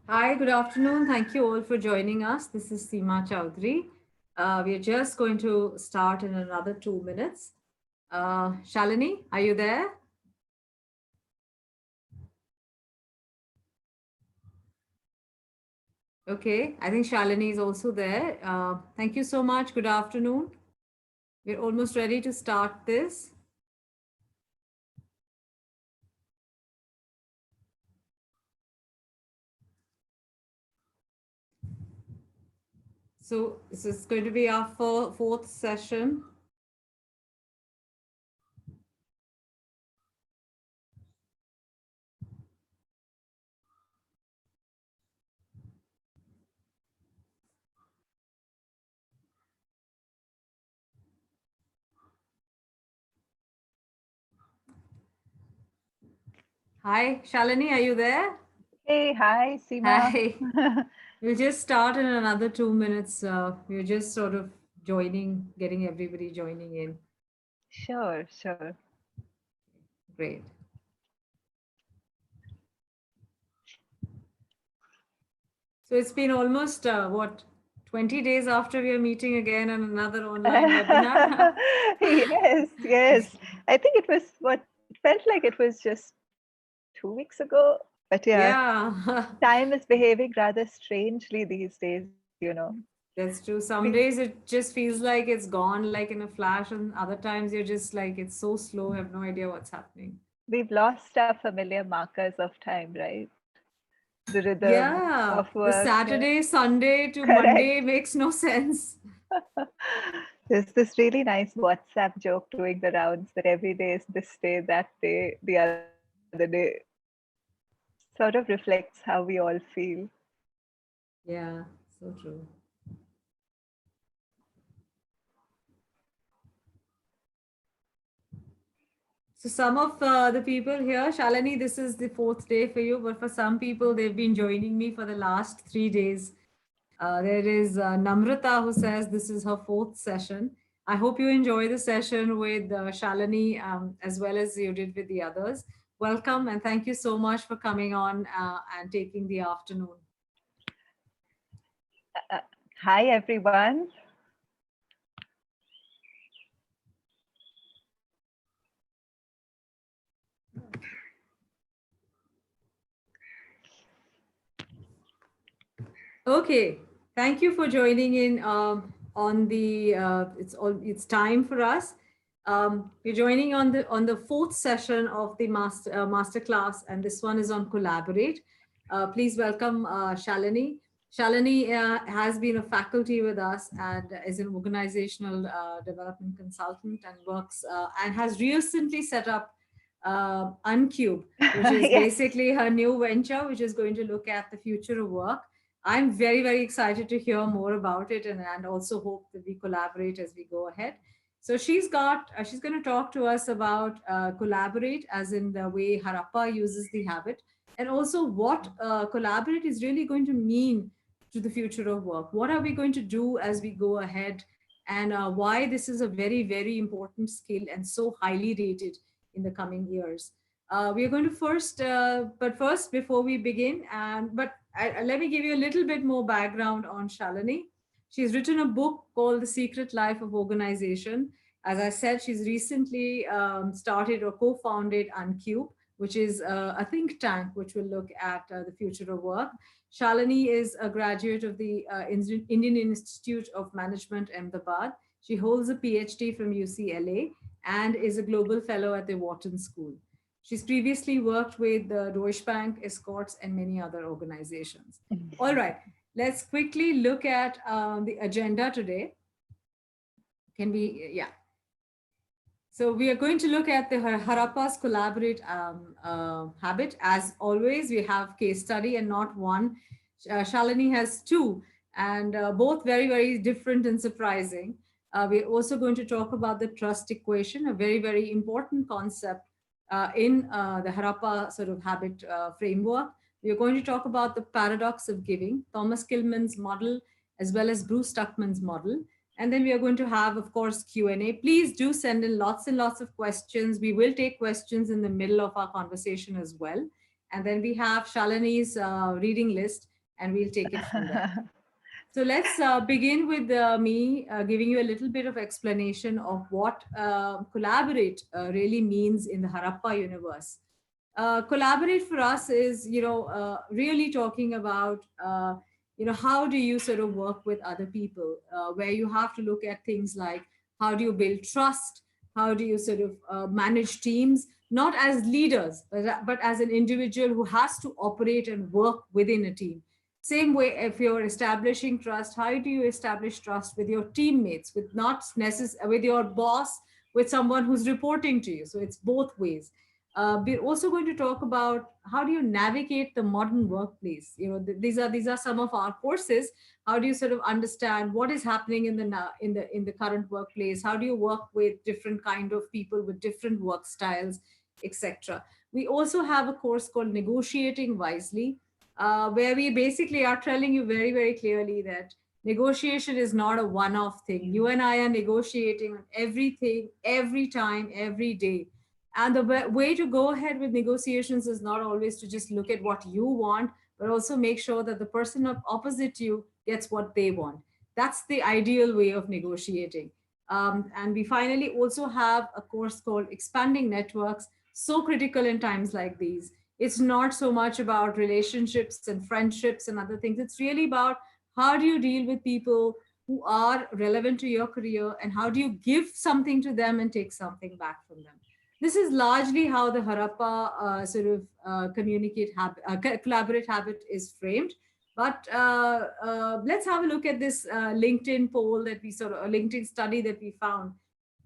Hi, good afternoon. Thank you all for joining us. This is Seema Chowdhury. We are just going to start in another 2 minutes. Shalini, are you there? Okay, I think Shalini is also there. Thank you so much. Good afternoon. We're almost ready to start this. So, this is going to be our fourth session. Hi, Shalini, are you there? Hey, hi, Seema. Hi. We'll just start in another 2 minutes. We're just sort of joining, getting everybody joining in. Sure, sure. Great. So it's been almost 20 days after we are meeting again on another online webinar. Yes, yes. I think it was it felt like it was just 2 weeks ago. But yeah, Yeah, time is behaving rather strangely these days. that's true. Some We, days it just feels like it's gone like in a flash, and other times you're just like, it's so slow, I have no idea what's happening. we've lost our familiar markers of time, right? The rhythm Yeah, of the work. Yeah. Saturday, Sunday to Monday Correct. makes no sense. There's this really nice WhatsApp joke doing the rounds that every day is this day, that day, the other day. Sort of reflects how we all feel. Yeah, so true. So some of the people here, Shalini, this is the fourth day for you, but for some people, they've been joining me for the last 3 days. There is Namrata who says this is her fourth session. I hope you enjoy the session with Shalini as well as you did with the others. Welcome and thank you so much for coming on and taking the afternoon. Uh, Hi, everyone. Okay, thank you for joining in on the. It's time for us. We're joining on the fourth session of the master class, and this one is on collaborate. Please welcome Shalini. Shalini has been a faculty with us and is an organizational development consultant and works and has recently set up Uncube, which is Yes, basically her new venture, which is going to look at the future of work. I'm very, very excited to hear more about it and also hope that we collaborate as we go ahead. So she's going to talk to us about collaborate as in the way Harappa uses the habit and also what collaborate is really going to mean to the future of work. What are we going to do as we go ahead and why this is a very, very important skill and so highly rated in the coming years. We are going to but first, before we begin, let me give you a little bit more background on Shalini. She's written a book called The Secret Life of Organization. As I said, she's recently started or co founded Uncube, which is a think tank which will look at the future of work. Shalini is a graduate of the Indian Institute of Management, Ahmedabad. She holds a PhD from UCLA and is a global fellow at the Wharton School. She's previously worked with the Deutsche Bank, Escorts, and many other organizations. All right, let's quickly look at the agenda today. Can we, yeah. So we are going to look at the Harappa's collaborate habit. As always, we have case study and not one. Shalini has two, and both very, very different and surprising. We're also going to talk about the trust equation, a very, very important concept in the Harappa sort of habit framework. We are going to talk about the paradox of giving, Thomas Kilman's model, as well as Bruce Tuckman's model. And then we are going to have, of course, Q&A. Please do send in lots and lots of questions. We will take questions in the middle of our conversation as well. And then we have Shalini's reading list, and we'll take it from there. So let's begin with me giving you a little bit of explanation of what collaborate really means in the Harappa universe. Collaborate for us is, really talking about, how do you sort of work with other people, where you have to look at things like how do you build trust, how do you sort of manage teams, not as leaders, but as an individual who has to operate and work within a team. Same way, if you're establishing trust, how do you establish trust with your teammates, with not necessarily with your boss, with someone who's reporting to you? So it's both ways. We're also going to talk about how do you navigate the modern workplace. These are some of our courses. How do you sort of understand what is happening in the in the current workplace? How do you work with different kind of people with different work styles, etc. We also have a course called Negotiating Wisely, where we basically are telling you very, very clearly that negotiation is not a one off thing. You and I are negotiating on everything, every time, every day. And the way to go ahead with negotiations is not always to just look at what you want, but also make sure that the person opposite you gets what they want. That's the ideal way of negotiating. And we finally also have a course called Expanding Networks, so critical in times like these. It's not so much about relationships and friendships and other things. It's really about how do you deal with people who are relevant to your career, and how do you give something to them and take something back from them. This is largely how the Harappa sort of collaborate habit is framed. But let's have a look at this LinkedIn poll that we sort of, a LinkedIn study that we found.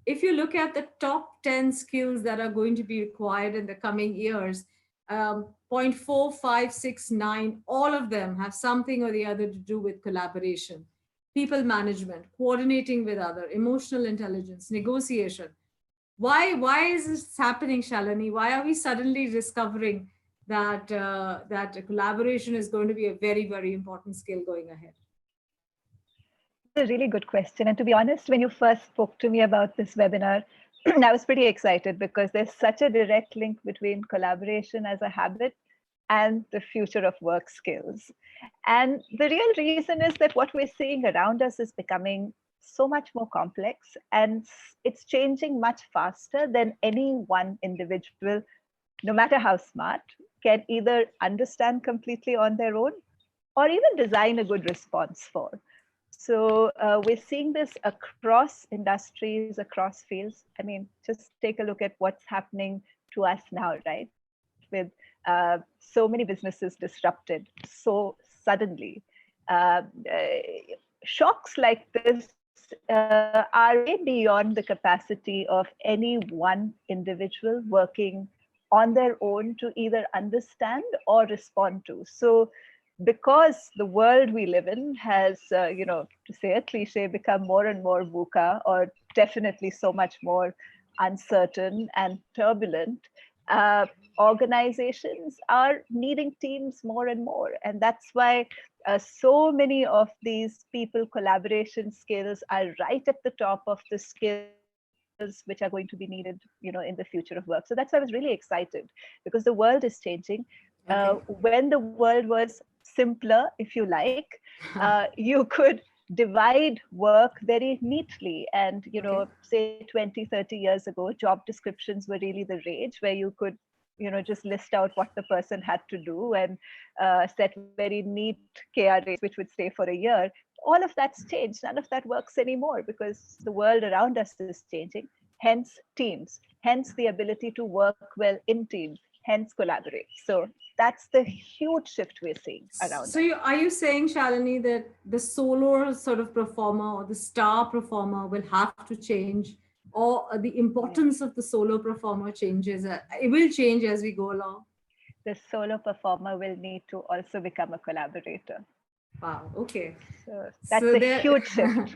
If you look at the top 10 skills that are going to be required in the coming years, 0.4569, all of them have something or the other to do with collaboration, people management, coordinating with other, emotional intelligence, negotiation. Why is this happening, Shalini? Why are we suddenly discovering that collaboration is going to be a very, very important skill going ahead? That's a really good question. And to be honest, when you first spoke to me about this webinar, I was pretty excited because there's such a direct link between collaboration as a habit and the future of work skills. And the real reason is that what we're seeing around us is becoming so much more complex, and it's changing much faster than any one individual, no matter how smart, can either understand completely on their own or even design a good response for. So we're seeing this across industries, across fields. I mean, just take a look at what's happening to us now, right? With so many businesses disrupted so suddenly. Shocks like this are way beyond the capacity of any one individual working on their own to either understand or respond to. So because the world we live in has, to say a cliche, become more and more VUCA, or definitely so much more uncertain and turbulent, organizations are needing teams more and more. And that's why so many of these people collaboration skills are right at the top of the skills which are going to be needed, in the future of work. So that's why I was really excited, because the world is changing. Okay. When the world was simpler, if you like, you could divide work very neatly. And, Okay. say 20, 30 years ago, job descriptions were really the rage, where you could, just list out what the person had to do and set very neat KRAs, which would stay for a year. All of that's changed. None of that works anymore because the world around us is changing. Hence, teams, hence the ability to work well in teams, hence collaborate. So that's the huge shift we're seeing around So us. are you saying, Shalini, that the solo sort of performer or the star performer will have to change, or the Yes. importance of the solo performer changes? It will change as we go along. The solo performer will need to also become a collaborator. Wow. Okay. So that's So a there. huge shift.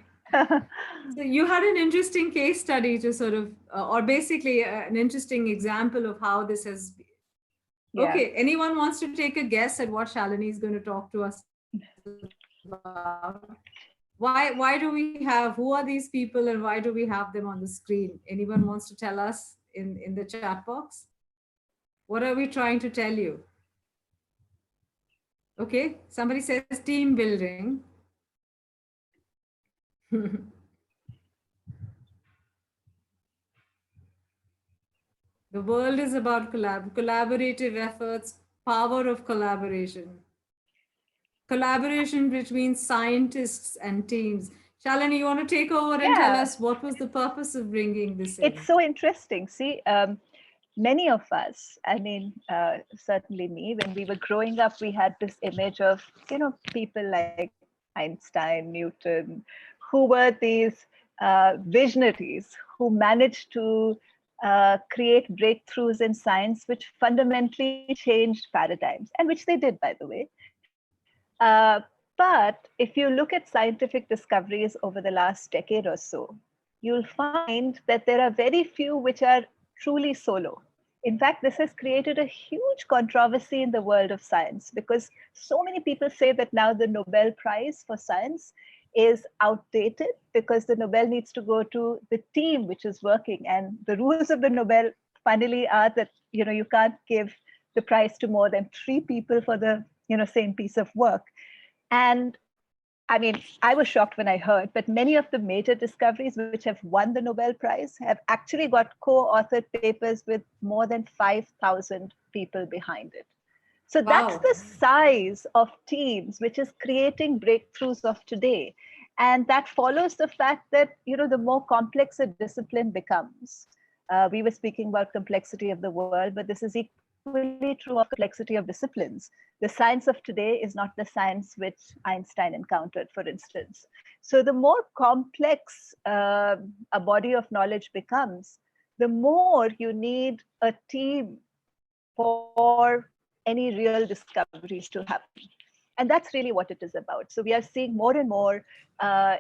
So you had an interesting case study to sort of, or basically an interesting example of how this has. Yeah. Okay. Anyone wants to take a guess at what Shalini is going to talk to us about? Why do we have, who are these people and why do we have them on the screen? Anyone wants to tell us in the chat box? What are we trying to tell you? Okay, somebody says team building. The world is about collaborative efforts, power of collaboration, collaboration between scientists and teams. Shalini, you want to take over and tell Yeah, us what was the purpose of bringing this it's in? so interesting. See, many of us, I mean, certainly me, when we were growing up, we had this image of, people like Einstein, Newton, who were these visionaries who managed to create breakthroughs in science which fundamentally changed paradigms, and which they did, by the way. But if you look at scientific discoveries over the last decade or so, you'll find that there are very few which are truly solo. In fact, this has created a huge controversy in the world of science because so many people say that now the Nobel Prize for Science is outdated because the Nobel needs to go to the team which is working. And the rules of the Nobel finally are that you can't give the prize to more than 3 people for the same piece of work. And I mean, I was shocked when I heard, but many of the major discoveries which have won the Nobel Prize have actually got co-authored papers with more than 5,000 people behind it. So that's Wow. the size of teams which is creating breakthroughs of today. And that follows the fact that, the more complex a discipline becomes. We were speaking about complexity of the world, but this is equally true of complexity of disciplines. The science of today is not the science which Einstein encountered, for instance. So the more complex a body of knowledge becomes, the more you need a team for any real discoveries to happen. And that's really what it is about. So we are seeing more and more,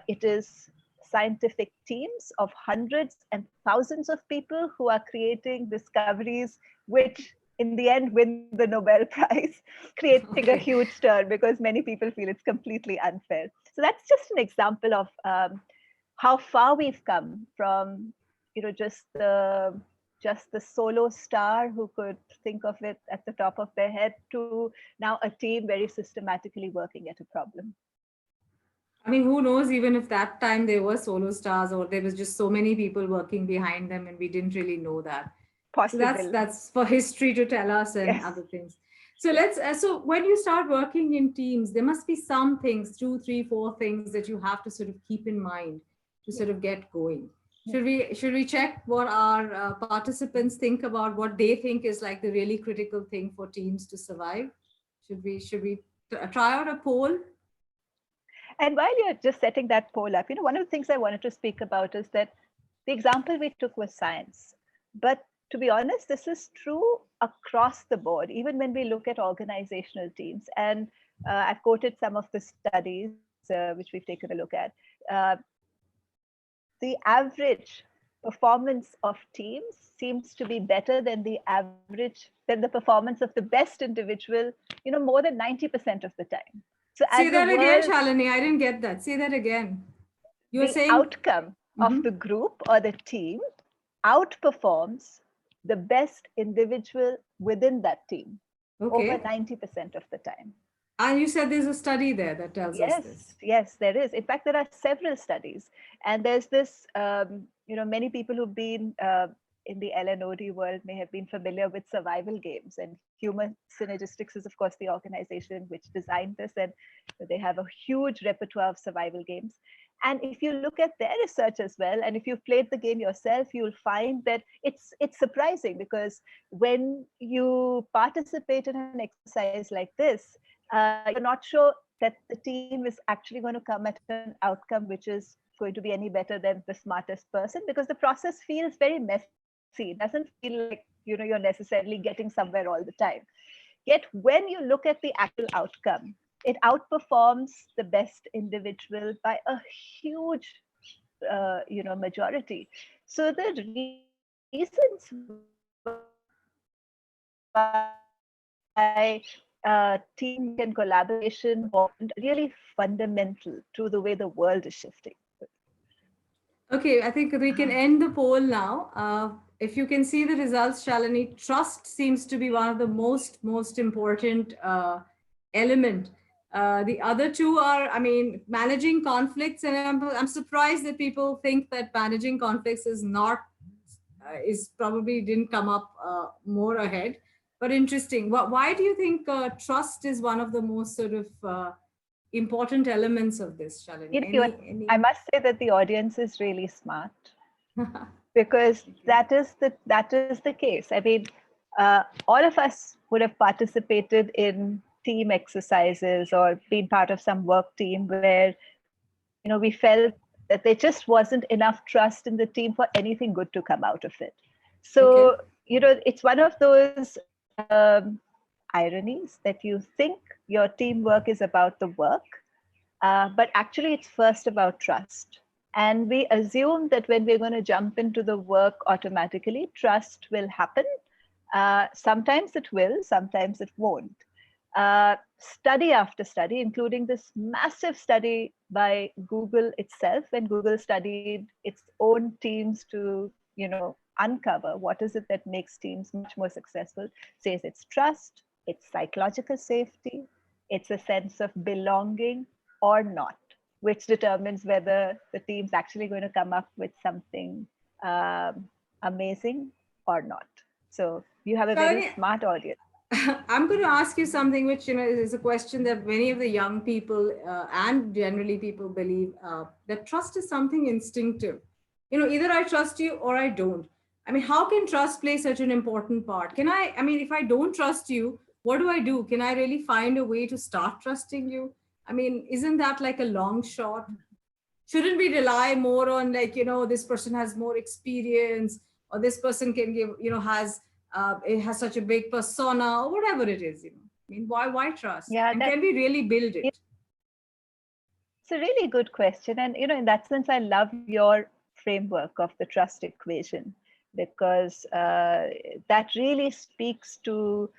it is scientific teams of hundreds and thousands of people who are creating discoveries, which in the end win the Nobel Prize, creating a Okay. huge stir because many people feel it's completely unfair. So that's just an example of how far we've come from just the solo star who could think of it at the top of their head to now a team very systematically working at a problem. I mean, who knows, even if that time there were solo stars or there was just so many people working behind them and we didn't really know that. So that's Possible. that's for history to tell us and Yes. other things. So let's so when you start working in teams, there must be some things, two, three, four things that you have to sort of keep in mind to Yeah. sort of get going. Yeah. Should we check what our participants think about what they think is like the really critical thing for teams to survive? Should we try out a poll? And while you're just setting that poll up, one of the things I wanted to speak about is that the example we took was science. But to be honest, this is true across the board, even when we look at organizational teams. And I've quoted some of the studies which we've taken a look at. Uh, the average performance of teams seems to be better than the performance of the best individual, more than 90% of the time. So as Say the that again, world, Shalini. I didn't get that. Say that again. You were the saying, outcome of mhm. the group or the team outperforms the best individual within that team over Okay. 90% of the time. And you said there's a study there that tells us this. Yes, yes, there is. In fact, there are several studies, and there's this. Many people who've been in the LNOD world may have been familiar with survival games, and Human Synergistics is, of course, the organization which designed this, and they have a huge repertoire of survival games. And if you look at their research as well, and if you've played the game yourself, you'll find that it's surprising because when you participate in an exercise like this, you're not sure that the team is actually going to come at an outcome which is going to be any better than the smartest person because the process feels very messy. It doesn't feel like you're necessarily getting somewhere all the time. Yet when you look at the actual outcome, it outperforms the best individual by a huge majority. So the reasons why teamwork and collaboration really fundamental to the way the world is shifting. Okay, I think we can end the poll now. If you can see the results, Shalini, trust seems to be one of the most important element The other two are, I mean, managing conflicts, and I'm surprised that people think that managing conflicts is not is probably didn't come up more ahead. But interesting. Why do you think trust is one of the most sort of important elements of this, Shalini? I Any? must say that the audience is really smart, because that is the case. I mean, all of us would have participated in team exercises or been part of some work team where we felt that there just wasn't enough trust in the team for anything good to come out of it. Okay. So it's one of those ironies that you think your teamwork is about the work, but actually, it's first about trust. And we assume that when we're going to jump into the work automatically, trust will happen. Sometimes it will, sometimes it won't. Study after study, including this massive study by Google itself, when Google studied its own teams to, uncover what is it that makes teams much more successful, says it's trust, it's psychological safety, it's a sense of belonging or not, which determines whether the team's actually going to come up with something amazing or not. So you have a very Shalini, smart audience. I'm going to ask you something which is a question that many of the young people and generally people believe that trust is something instinctive. Either I trust you or I don't. I mean, how can trust play such an important part? Can I? I mean, if I don't trust you, what do I do? Can I really find a way to start trusting you? I mean, isn't that like a long shot? Shouldn't we rely more on, like, this person has more experience, or this person can give, has it has such a big persona, or whatever it is? I mean, why trust, Yeah, and can we really build it? it's a really good question. And, in that sense, I love your framework of the trust equation, because that really speaks to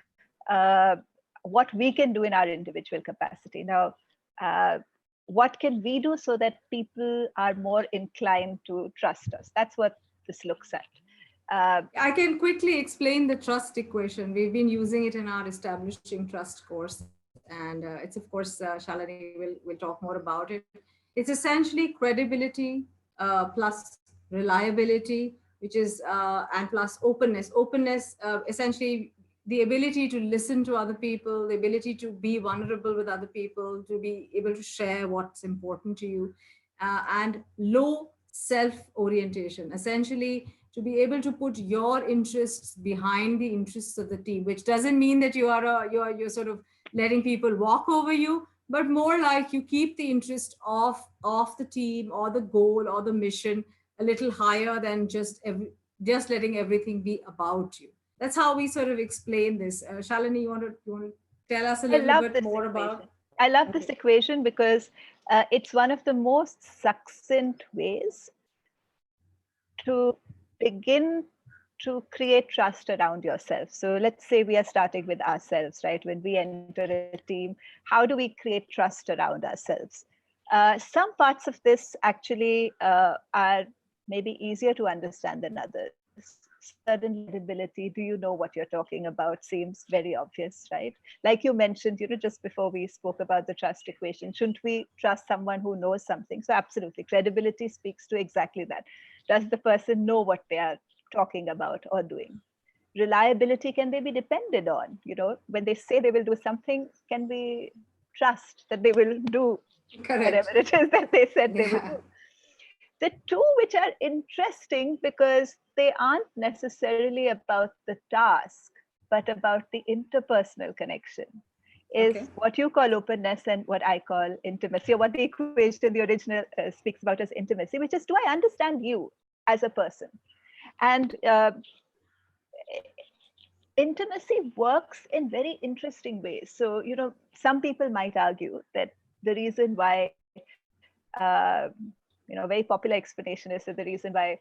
what we can do in our individual capacity. Now, uh, what can we do so that people are more inclined to trust us? That's what this looks at. I can quickly explain the trust equation. We've been using it in our establishing trust course, and it's, of course, Shalini will talk more about it. It's essentially credibility plus reliability, which is and plus openness. Openness, essentially, the ability to listen to other people, the ability to be vulnerable with other people, to be able to share what's important to you, and low self orientation, essentially to be able to put your interests behind the interests of the team, which doesn't mean that you're sort of letting people walk over you, but more like you keep the interest of the team or the goal or the mission a little higher than just letting everything be about you. That's how we sort of explain this. Shalini, you want to tell us a I little love bit this more about? equation. I love this Okay. equation because it's one of the most succinct ways to begin to create trust around yourself. So let's say we are starting with ourselves, right? When we enter a team, how do we create trust around ourselves? Some parts of this actually are maybe easier to understand than others. Certainly, credibility, do you know what you're talking about, seems very obvious, right? Like you mentioned, just before we spoke about the trust equation, shouldn't we trust someone who knows something? So, absolutely, credibility speaks to exactly that. Does the person know what they are talking about or doing? Reliability, can they be depended on? When they say they will do something, can we trust that they will do whatever Correct. it is that they said they would Yeah. do? The two which are interesting because they aren't necessarily about the task, but about the interpersonal connection, Okay. is what you call openness and what I call intimacy, or what the equation, the original, speaks about as intimacy, which is, do I understand you as a person? And intimacy works in very interesting ways. So, some people might argue that the reason why, a very popular explanation is that the reason why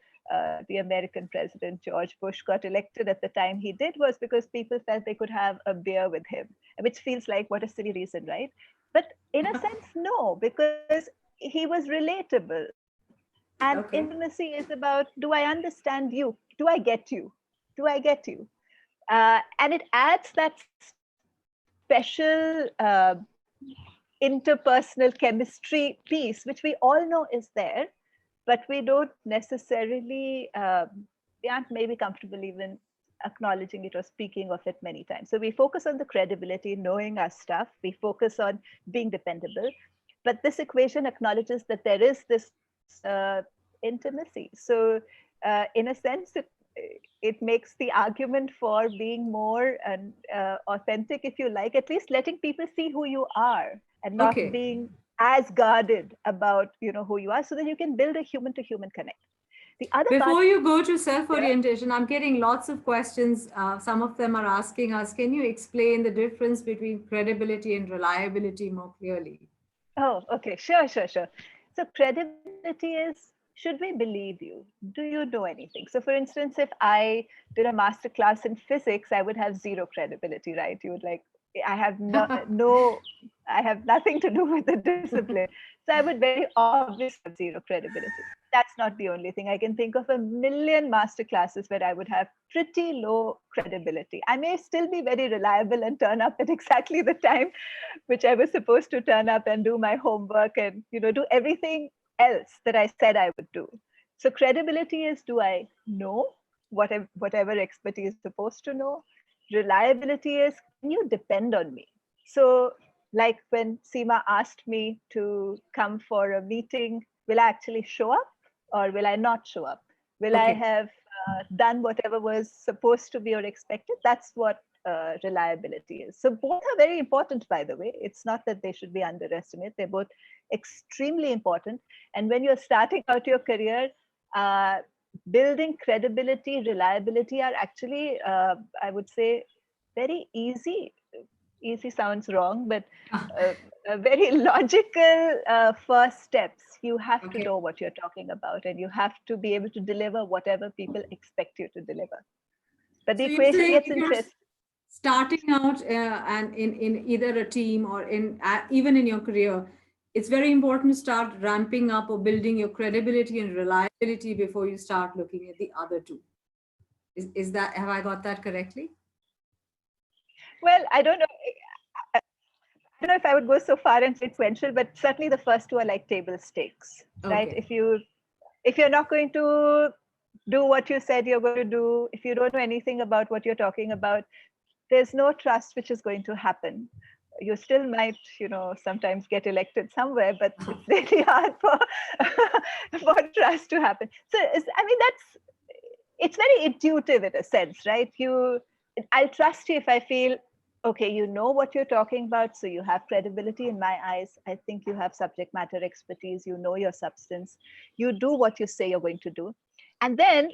the American president George Bush got elected at the time he did was because people felt they could have a beer with him, which feels like, what a silly reason, right? But in a sense, no, because he was relatable. And Okay. intimacy is about, do I understand you? Do I get you? Do I get you? And it adds that special interpersonal chemistry piece, which we all know is there, but we don't necessarily, we aren't maybe comfortable even acknowledging it or speaking of it many times. So we focus on the credibility, knowing our stuff. We focus on being dependable. But this equation acknowledges that there is this intimacy. So in a sense, it makes the argument for being more authentic, if you like, at least letting people see who you are and not Okay. being as guarded about who you are, so that you can build a human to human connect. The other Before part, you go to self-orientation, I'm getting lots of questions. Some of them are asking us, can you explain the difference between credibility and reliability more clearly? oh, okay, sure. So credibility is, should we believe you? Do you know anything? So for instance, if I did a master class in physics, I would have zero credibility, right? You would like, I have no, I have nothing to do with the discipline. So I would very obviously have zero credibility. That's not the only thing. I can think of a million master classes where I would have pretty low credibility. I may still be very reliable and turn up at exactly the time which I was supposed to turn up and do my homework and do everything else that I said I would do. So credibility is, do I know whatever expertise is supposed to know? Reliability is, can you depend on me? So like when Seema asked me to come for a meeting, will I actually show up or will I not show up? Will I Okay. have done whatever was supposed to be or expected? That's what reliability is. So both are very important, by the way. It's not that they should be underestimated. They're both extremely important. And when you're starting out your career, building credibility, reliability are actually, I would say, very easy. Easy sounds wrong, but very logical first steps. You have to Okay. know what you're talking about, and you have to be able to deliver whatever people expect you to deliver. But the So you're equation saying gets if you're interesting. starting out and in either a team or in even in your career, it's very important to start ramping up or building your credibility and reliability before you start looking at the other two. Is that, have I got that correctly? Well, I don't know. I don't know if I would go so far and say sequential, but certainly the first two are like table stakes, right? Okay. If you're not going to do what you said you're going to do, if you don't know anything about what you're talking about, there's no trust which is going to happen. You still might, sometimes get elected somewhere, but it's really hard for trust to happen. So, I mean, it's very intuitive in a sense, right? I'll trust you if I feel, okay, you know what you're talking about, so you have credibility in my eyes. I think you have subject matter expertise, you know your substance, you do what you say you're going to do. And then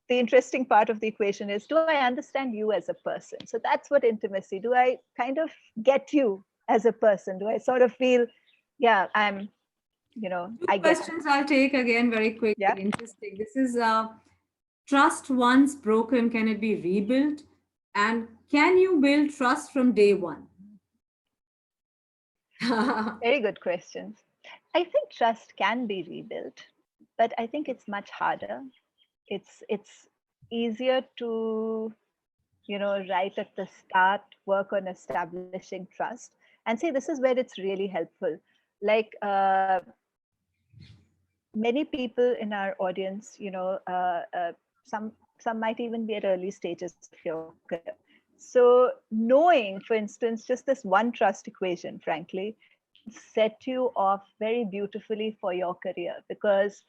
the interesting part of the equation is, do I understand you as a person? So that's what intimacy, do I kind of get you as a person? Do I sort of feel, yeah, Two I get you. questions I'll take again very quickly. Yeah. Interesting. This is trust once broken, can it be rebuilt? And can you build trust from day one? Very good questions. I think trust can be rebuilt, but I think it's much harder. It's easier to, right at the start, work on establishing trust. And see, this is where it's really helpful. Like many people in our audience, some might even be at early stages of your career. So knowing, for instance, just this one trust equation, frankly, can set you off very beautifully for your career, because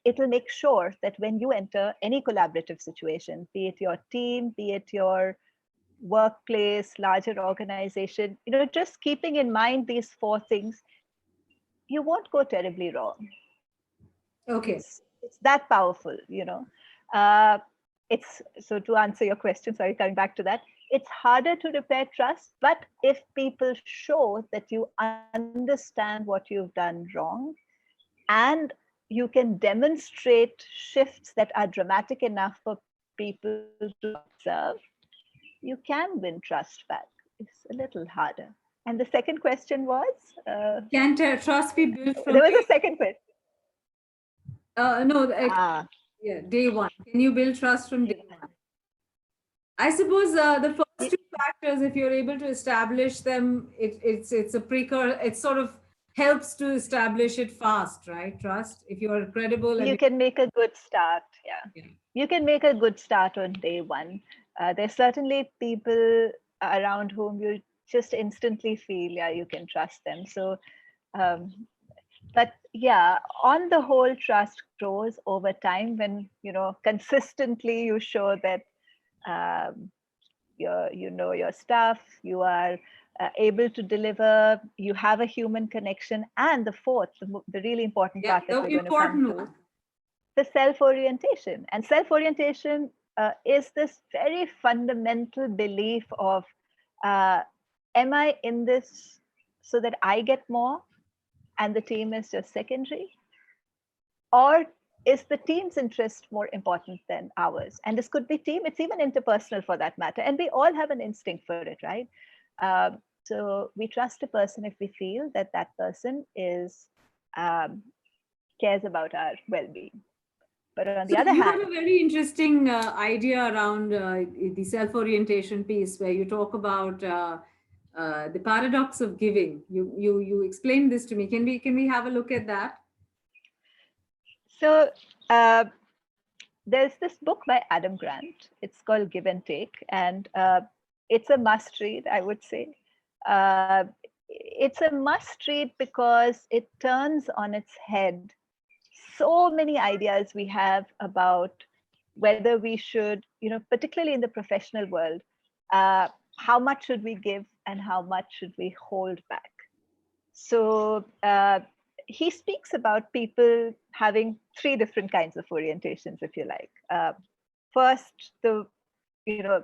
it'll make sure that when you enter any collaborative situation, be it your team, be it your workplace, larger organization, just keeping in mind these four things, you won't go terribly wrong. Okay. It's that powerful. uh, it's, so to answer your question, sorry, coming back to that, it's harder to repair trust, but if people show that you understand what you've done wrong, and you can demonstrate shifts that are dramatic enough for people to observe, you can win trust back. It's a little harder. And the second question was, Can trust be built from there was day? a second question. No, Ah, day one. Can you build trust from day one? I suppose the first two factors factors, if you're able to establish them, it's a precursor. It sort of helps to establish it fast, right? Trust. If you're credible and You can make a good start. Yeah. yeah. You can make a good start on day one. There's certainly people around whom you just instantly feel, yeah, you can trust them. So, um, but yeah, on the whole, trust grows over time when, consistently you show that um, you know your stuff, you are able to deliver, you have a human connection. And the fourth, the really important Yeah, part that the we're going to come important to, one. the self-orientation. And self-orientation is this very fundamental belief of, uh, am I in this so that I get more and the team is just secondary? Or is the team's interest more important than ours? And this could be team, it's even interpersonal for that matter. And we all have an instinct for it, right? So we trust a person if we feel that that person is um, cares about our well-being. But on the So other you have hand, a very interesting idea around the self-orientation piece, where you talk about the paradox of giving. You explained this to me. Can we have a look at that? so uh, there's this book by Adam Grant. It's called Give and Take, and it's a must read, I would say. Uh, it's a must read because it turns on its head so many ideas we have about whether we should, particularly in the professional world, uh, how much should we give and how much should we hold back. So he speaks about people having three different kinds of orientations, if you like. First, you know,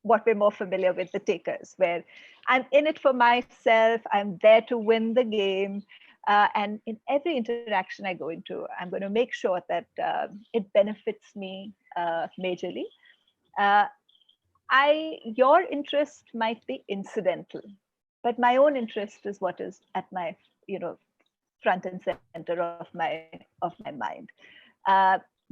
what we're more familiar with, the takers, where I'm in it for myself, I'm there to win the game. And in every interaction I go into, I'm going to make sure that it benefits me majorly. Uh, your interest might be incidental, but my own interest is what is at my, front and center of my mind.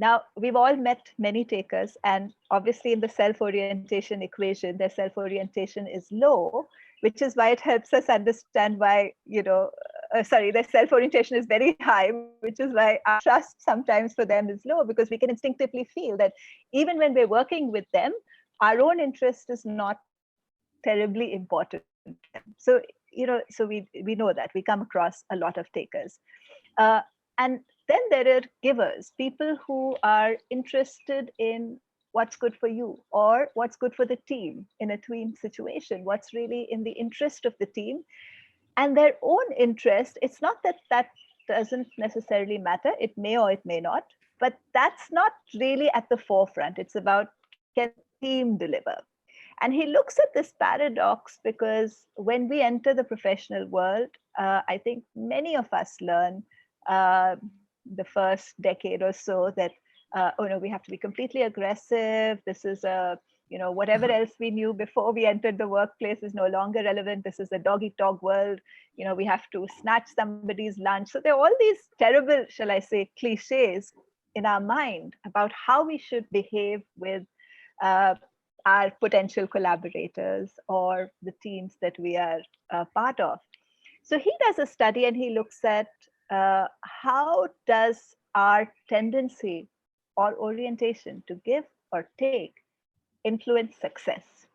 Now, we've all met many takers, and obviously, in the self orientation equation, their self orientation is low, which is why it helps us understand why, their self orientation is very high, which is why our trust sometimes for them is low, because we can instinctively feel that even when we're working with them, our own interest is not terribly important to them. So we know that we come across a lot of takers. And then there are givers, people who are interested in what's good for you or what's good for the team in a team situation, what's really in the interest of the team and their own interest. It's not that that doesn't necessarily matter. It may or it may not, but that's not really at the forefront. It's about, can the team deliver? And he looks at this paradox because when we enter the professional world, I think many of us learn the first decade or so that, oh no, we have to be completely aggressive. This is whatever else we knew before we entered the workplace is no longer relevant. This is a dog eat dog world. We have to snatch somebody's lunch. So there are all these terrible, shall I say, cliches in our mind about how we should behave with uh, our potential collaborators or the teams that we are part of. So he does a study and he looks at how does our tendency or orientation to give or take influence success.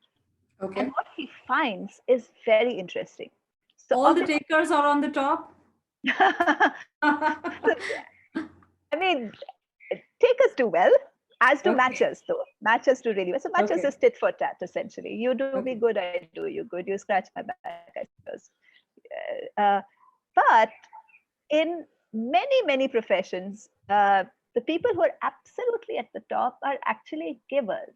And Okay. what he finds is very interesting. So All the takers are on the top. I mean, takers do well, as do Okay. matchers, though. Matchers do really well. So matchers Okay. is tit for tat, essentially. You do me Okay. good, I do you good. You scratch my back, I suppose. But in many professions, the people who are absolutely at the top are actually givers,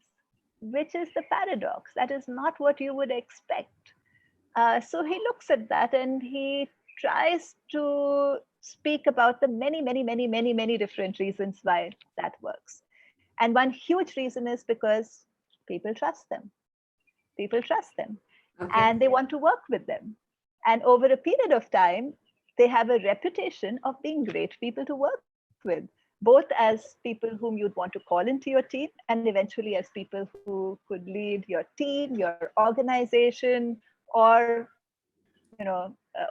which is the paradox. That is not what you would expect. So he looks at that and he tries to speak about the many different reasons why that works. And one huge reason is because people trust them. People trust them Okay. and they want to work with them. And over a period of time, they have a reputation of being great people to work with. both as people whom you'd want to call into your team, and eventually as people who could lead your team, your organization, or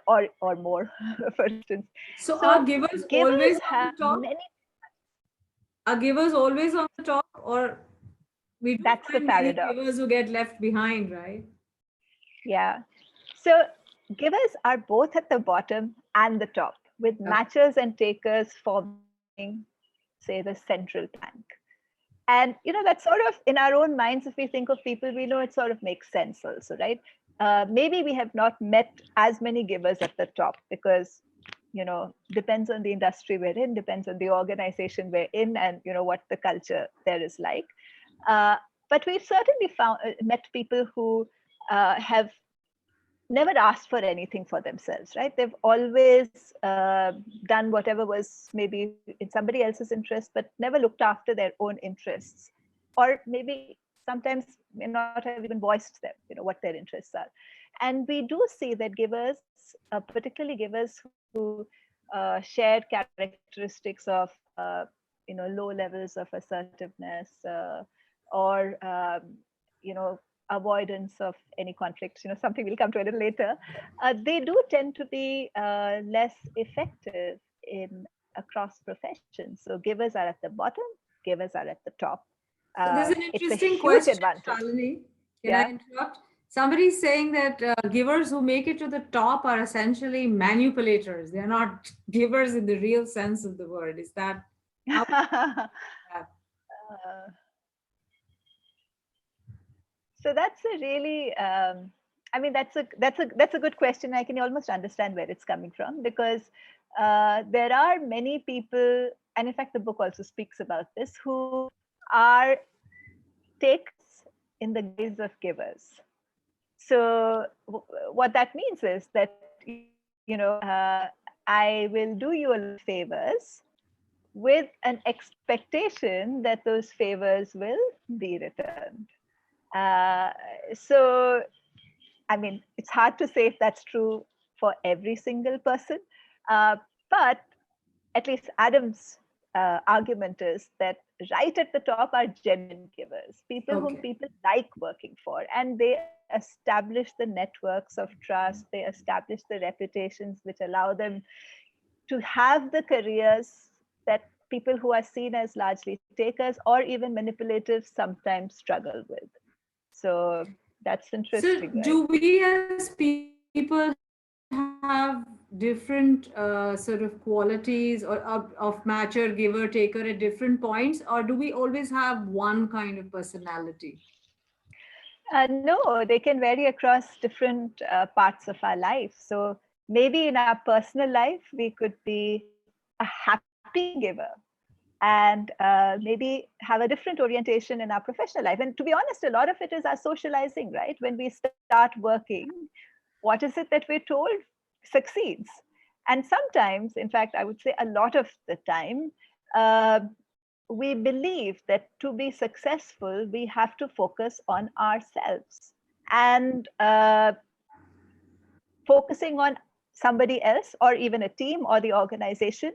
or more, for instance. So So are givers givers always on have the top? many. Are givers always on the top, or we do That's the find many paradox. givers who get left behind, right? Yeah. So givers are both at the bottom and the top, with matchers and takers forming, say, the central plank. And that's sort of in our own minds. If we think of people we know, it sort of makes sense also, right? Maybe we have not met as many givers at the top because depends on the industry we're in, depends on the organization we're in, and what the culture there is like. uh, but we've certainly found met people who have never asked for anything for themselves, right? They've always done whatever was maybe in somebody else's interest, but never looked after their own interests, or maybe sometimes may not have even voiced them, what their interests are. And we do see that givers, particularly givers who shared characteristics of low levels of assertiveness, or avoidance of any conflicts, something we'll come to a little later. They do tend to be less effective in across professions. So givers are at the bottom, givers are at the top. So there's an It's a interesting huge question, advantage. Shalini. Can I Yeah. interrupt? Somebody's saying that givers who make it to the top are essentially manipulators. They're not givers in the real sense of the word. Is that how? Uh, so that's a really, I mean, that's a good question. I can almost understand where it's coming from, because there are many people, and in fact, the book also speaks about this, who are takers in the guise of givers. So what that means is that I will do you a lot of favors with an expectation that those favors will be returned. Uh, so, I mean, it's hard to say if that's true for every single person, uh, but at least Adam's argument is that right at the top are genuine givers, people whom Okay. people like working for, and they establish the networks of trust, they establish the reputations which allow them to have the careers that people who are seen as largely takers or even manipulative sometimes struggle with. So that's interesting, So right? do we as people have different sort of qualities of matcher, giver, taker at different points, or do we always have one kind of personality? No, they can vary across different parts of our life. So maybe in our personal life, we could be a happy giver, and maybe have a different orientation in our professional life. And to be honest, a lot of it is our socializing, right? When we start working, what is it that we're told succeeds? And sometimes, in fact, I would say a lot of the time, uh, we believe that to be successful, we have to focus on ourselves. And focusing on somebody else, or even a team or the organization,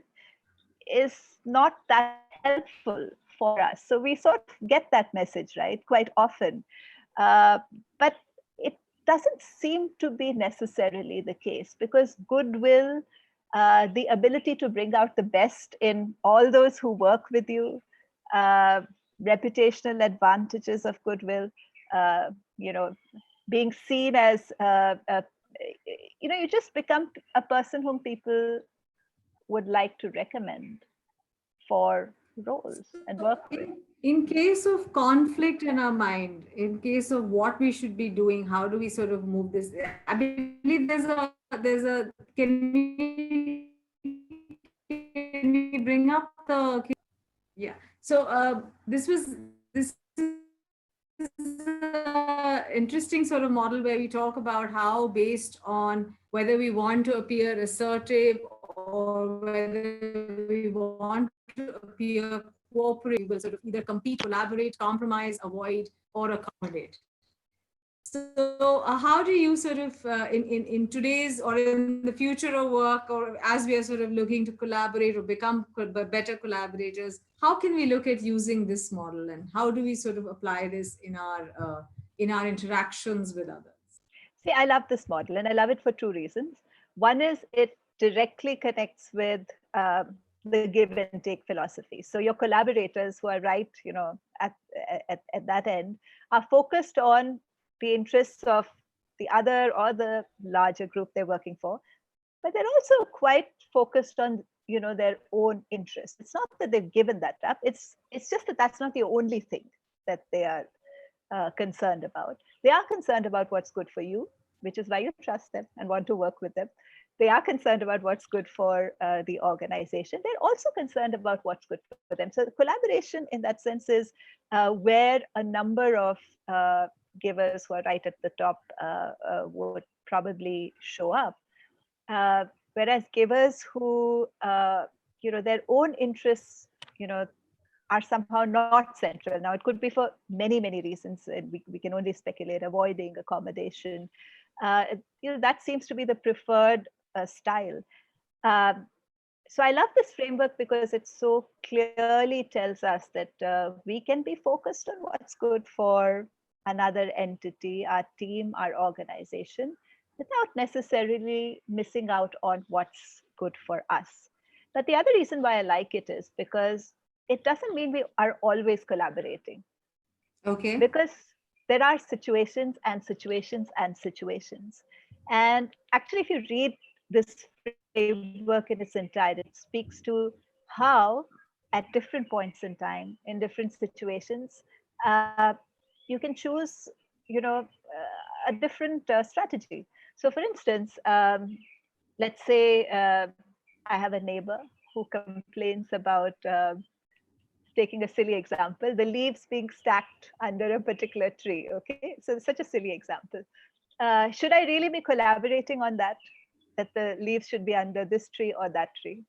is not that helpful for us. So we sort of get that message, right, quite often. Uh, but it doesn't seem to be necessarily the case, because goodwill, the ability to bring out the best in all those who work with you, uh, reputational advantages of goodwill, uh, you know, being seen as, you just become a person whom people would like to recommend for roles So and work with. in case of conflict in our mind, in case of what we should be doing, how do we sort of move this? I believe there's a can we bring up yeah. So this is a interesting sort of model where we talk about how, based on whether we want to appear assertive or whether we want to appear cooperative, we will sort of either compete, collaborate, compromise, avoid, or accommodate. So, how do you sort of in today's or in the future of work, or as we are sort of looking to collaborate or become better collaborators, how can we look at using this model, and how do we sort of apply this in our interactions with others? See, I love this model and I love it for two reasons. One is it directly connects with the give and take philosophy. So your collaborators who are right, at that end are focused on the interests of the other or the larger group they're working for, but they're also quite focused on their own interests. It's not that they've given that up. It's just that that's not the only thing that they are concerned about. They are concerned about what's good for you, which is why you trust them and want to work with them. They are concerned about what's good for the organization. They're also concerned about what's good for them. So collaboration in that sense is where a number of givers who are right at the top would probably show up. Whereas givers who, their own interests, are somehow not central. Now, it could be for many, many reasons. And we can only speculate, avoiding accommodation. That seems to be the preferred style. Um, so I love this framework because it so clearly tells us that we can be focused on what's good for another entity, our team, our organization, without necessarily missing out on what's good for us. But the other reason why I like it is because it doesn't mean we are always collaborating, Okay. because there are situations and situations and situations. And actually, if you read this framework in its entirety, it speaks to how, at different points in time, in different situations, uh, you can choose, a different strategy. So, for instance, let's say I have a neighbor who complains about taking a silly example, the leaves being stacked under a particular tree. Okay, so it's such a silly example. Should I really be collaborating on that the leaves should be under this tree or that tree?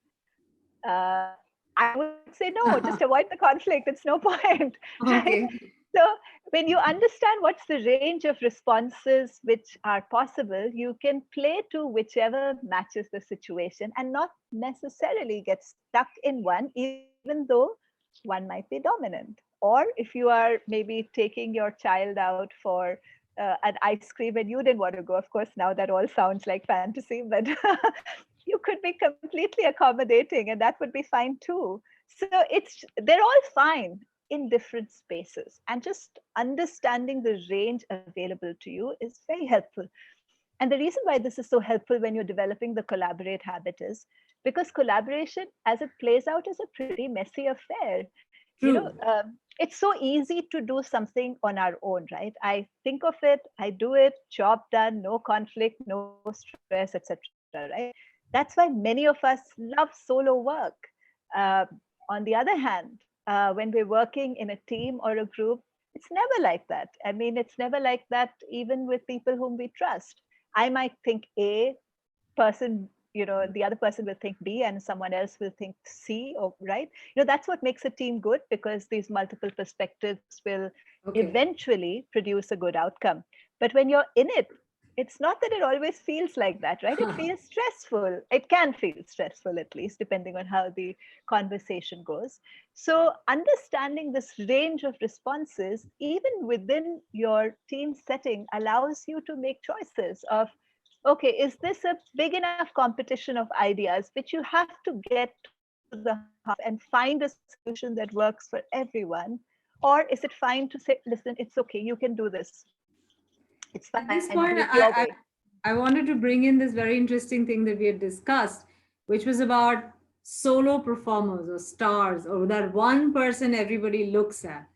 uh, I would say no, just avoid the conflict. It's no point, right? Okay. So when you understand what's the range of responses which are possible, you can play to whichever matches the situation and not necessarily get stuck in one, even though one might be dominant. Or if you are maybe taking your child out for an ice cream and you didn't want to go, of course, now that all sounds like fantasy, but you could be completely accommodating and that would be fine too. So they're all fine in different spaces, and just understanding the range available to you is very helpful. And the reason why this is so helpful when you're developing the collaborate habit is because collaboration, as it plays out, is a pretty messy affair. True. It's so easy to do something on our own, right? I think of it, I do it, job done, no conflict, no stress, etc., right? That's why many of us love solo work. uh, on the other hand, when we're working in a team or a group, it's never like that. I mean, it's never like that even with people whom we trust. I might think A person, the other person will think B and someone else will think C, or right. That's what makes a team good, because these multiple perspectives will Okay. eventually produce a good outcome. But when you're in it, it's not that it always feels like that, right? It feels stressful. It can feel stressful, at least depending on how the conversation goes. So understanding this range of responses even within your team setting allows you to make choices of, okay, is this a big enough competition of ideas which you have to get to the heart of and find a solution that works for everyone? Or is it fine to say, listen, it's okay, you can do this. It's fine, At and this do it point, your way. I wanted to bring in this very interesting thing that we had discussed, which was about solo performers or stars, or that one person everybody looks at.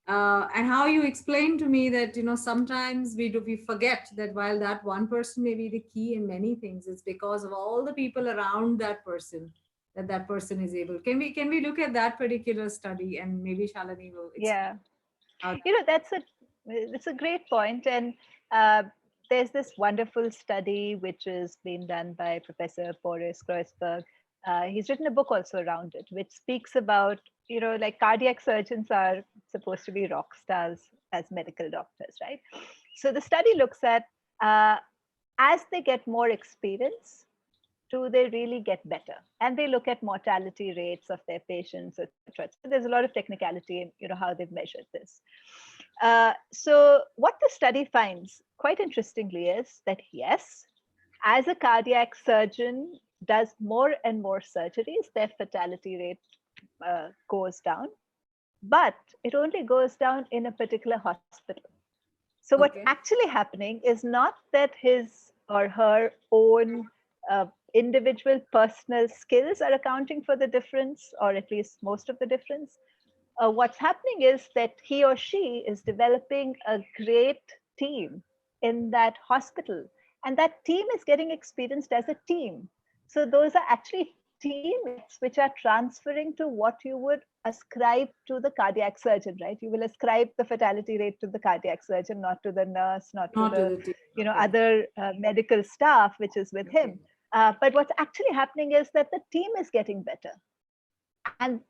And how you explained to me that sometimes we forget that while that one person may be the key in many things, it's because of all the people around that person that that person is able. Can we look at that particular study, and maybe Shalini will explain Yeah. how that. That's a great point. And uh, there's this wonderful study which has been done by Professor Boris Kreuzberg. He's written a book also around it, which speaks about, like cardiac surgeons are supposed to be rock stars as medical doctors, right? So the study looks at uh, as they get more experience, do they really get better? And they look at mortality rates of their patients, etc. So there's a lot of technicality in how they've measured this. So what the study finds, quite interestingly, is that yes, as a cardiac surgeon does more and more surgeries, their fatality rate goes down, but it only goes down in a particular hospital. So what's Okay. actually happening is not that his or her own individual personal skills are accounting for the difference, or at least most of the difference. What's happening is that he or she is developing a great team in that hospital, and that team is getting experienced as a team. So those are actually teammates which are transferring to what you would ascribe to the cardiac surgeon, right? You will ascribe the fatality rate to the cardiac surgeon, not to the nurse, not to Not to the the team. Okay. other medical staff which is with Okay. him. But what's actually happening is that the team is getting better. And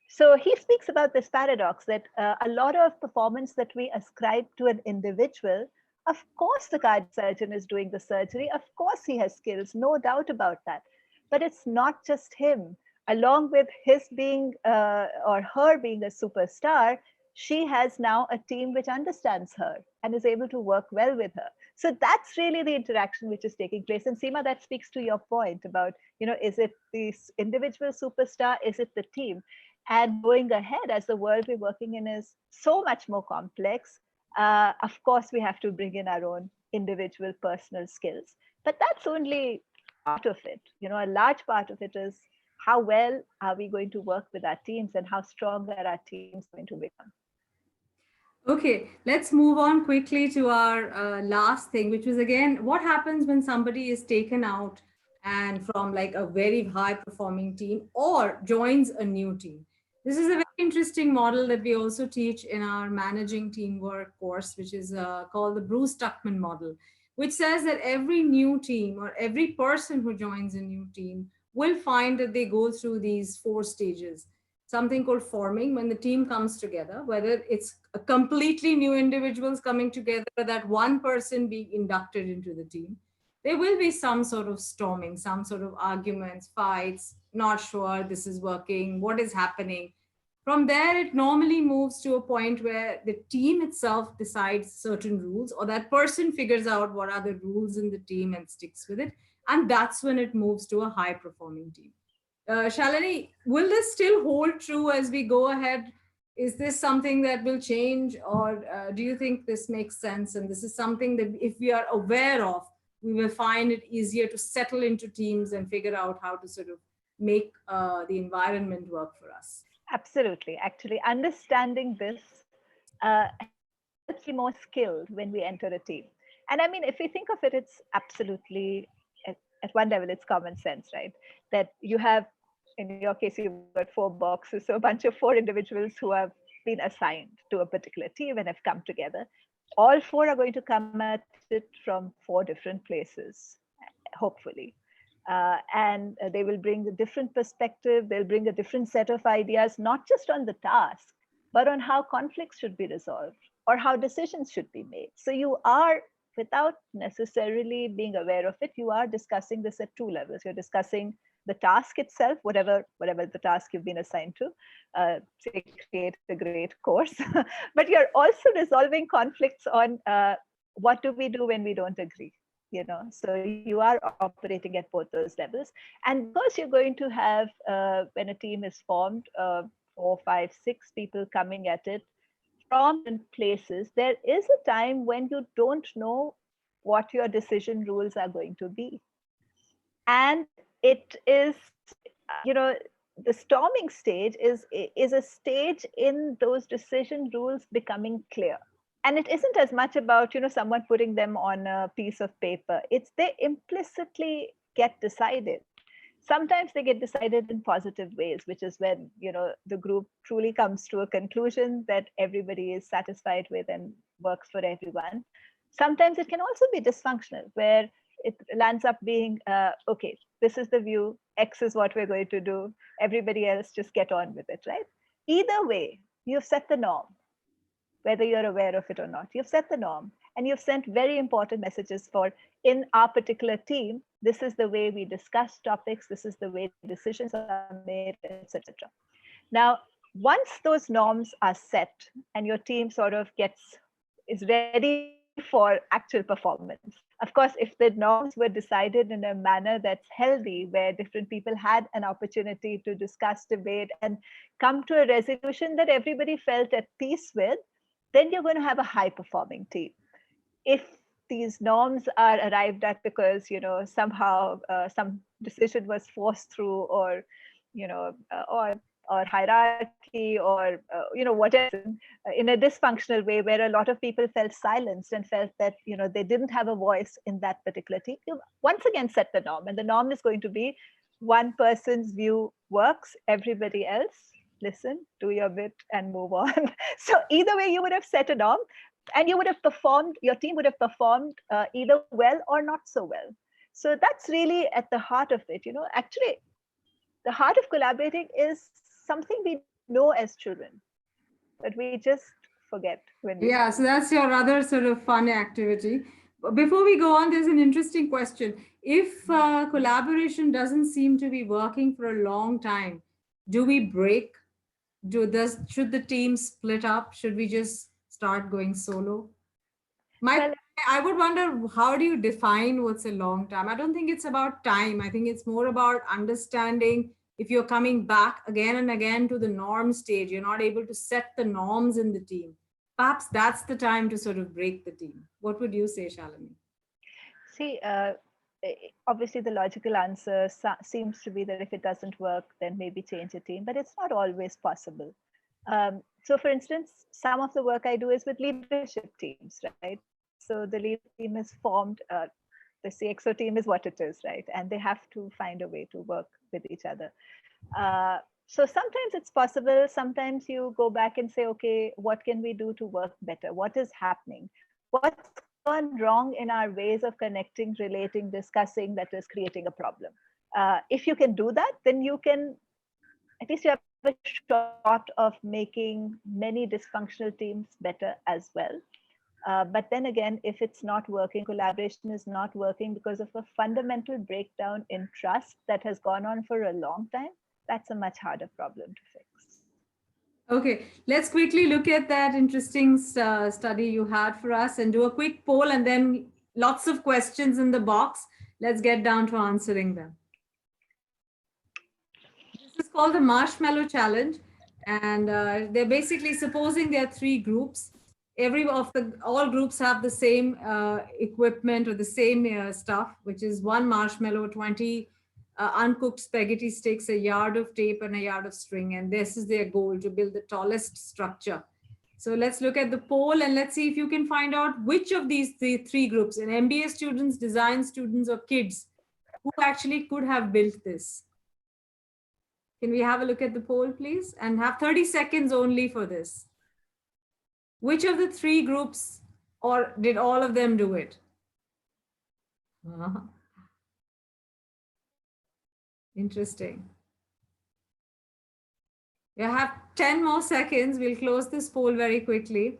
so he speaks about this paradox that a lot of performance that we ascribe to an individual, of course, the cardiac surgeon is doing the surgery. Of course, he has skills, no doubt about that. But it's not just him. Along with his being or her being a superstar, she has now a team which understands her and is able to work well with her. So that's really the interaction which is taking place. And Seema, that speaks to your point about, is it this individual superstar? Is it the team? And going ahead, as the world we're working in is so much more complex, of course, we have to bring in our own individual personal skills. But that's only part of it. A large part of it is how well are we going to work with our teams and how strong are our teams going to become. Okay, let's move on quickly to our last thing, which was again, what happens when somebody is taken out and from like a very high performing team or joins a new team. This is a very interesting model that we also teach in our managing teamwork course, which is called the Bruce Tuckman model, which says that every new team or every person who joins a new team will find that they go through these four stages, something called forming, when the team comes together, whether it's a completely new individuals coming together or that one person being inducted into the team. There will be some sort of storming, some sort of arguments, fights, not sure this is working, what is happening. From there, it normally moves to a point where the team itself decides certain rules, or that person figures out what are the rules in the team and sticks with it. And that's when it moves to a high performing team. Shalini, will this still hold true as we go ahead? Is this something that will change, or do you think this makes sense? And this is something that, if we are aware of, we will find it easier to settle into teams and figure out how to sort of make the environment work for us. Absolutely. Actually, understanding this helps you more skilled when we enter a team. And I mean, if we think of it, it's absolutely, at one level, it's common sense, right? That you have, in your case, you've got four boxes, so a bunch of four individuals who have been assigned to a particular team and have come together. All four are going to come at it from four different places, hopefully. And they will bring a different perspective, they'll bring a different set of ideas, not just on the task, but on how conflicts should be resolved or how decisions should be made. So you are, without necessarily being aware of it, you are discussing this at two levels. You're discussing the task itself, whatever the task you've been assigned to, say create a great course, but you're also resolving conflicts on what do we do when we don't agree. So you are operating at both those levels. And because you're going to have when a team is formed, 4, 5, 6 people coming at it from different places, there is a time when you don't know what your decision rules are going to be. And it is, you know the storming stage is a stage in those decision rules becoming clear. And it isn't as much about someone putting them on a piece of paper. It's they implicitly get decided. Sometimes they get decided in positive ways, which is when the group truly comes to a conclusion that everybody is satisfied with and works for everyone. Sometimes it can also be dysfunctional, where it lands up being okay, this is the view, X is what we're going to do, everybody else just get on with it, right? Either way, you've set the norm, whether you're aware of it or not. You've set the norm. and you've sent very important messages for, in our particular team, this is the way we discuss topics, this is the way decisions are made, etc. Now, once those norms are set and your team sort of is ready for actual performance. Of course, if the norms were decided in a manner that's healthy, where different people had an opportunity to discuss, debate, and come to a resolution that everybody felt at peace with, then you're going to have a high performing team. If these norms are arrived at because somehow some decision was forced through, or or hierarchy, or whatever, in a dysfunctional way where a lot of people felt silenced and felt that they didn't have a voice in that particular team, you once again set the norm, and the norm is going to be one person's view works, everybody else listen, do your bit and move on. So either way, you would have set a norm, and you would have performed, your team would have performed either well or not so well. So that's really at the heart of it. Actually, the heart of collaborating is something we know as children, but we just forget when we grow Yeah, up. so that's your other sort of fun activity. But before we go on, there's an interesting question. If collaboration doesn't seem to be working for a long time, do we break? Should the team split up? Should we just start going solo? My, Well, I would wonder, how do you define what's a long time? I don't think it's about time. I think it's more about understanding if you're coming back again and again to the norm stage, you're not able to set the norms in the team. Perhaps that's the time to sort of break the team. What would you say, Shalini? see, obviously the logical answer seems to be that if it doesn't work, then maybe change a team, but it's not always possible. So for instance, some of the work I do is with leadership teams, right? So the leadership team is formed, the CXO team is what it is, right? And they have to find a way to work with each other. So sometimes it's possible. Sometimes you go back and say, okay, what can we do to work better? What is happening? What's gone wrong in our ways of connecting, relating, discussing that is creating a problem? If you can do that, then you can, at least you have a shot of making many dysfunctional teams better as well. But then again, if it's not working, collaboration is not working because of a fundamental breakdown in trust that has gone on for a long time, that's a much harder problem to fix. Okay, let's quickly look at that interesting study you had for us and do a quick poll, and then lots of questions in the box. Let's get down to answering them. This is called the Marshmallow Challenge, and they're basically supposing there are three groups. All groups have the same equipment or the same stuff, which is one marshmallow, 20 uncooked spaghetti sticks, a yard of tape, and a yard of string. And this is their goal, to build the tallest structure. So let's look at the poll and let's see if you can find out which of these three groups, in MBA students, design students, or kids, who actually could have built this. Can we have a look at the poll, please? And have 30 seconds only for this. Which of the three groups, or did all of them do it? Interesting. You have 10 more seconds. We'll close this poll very quickly.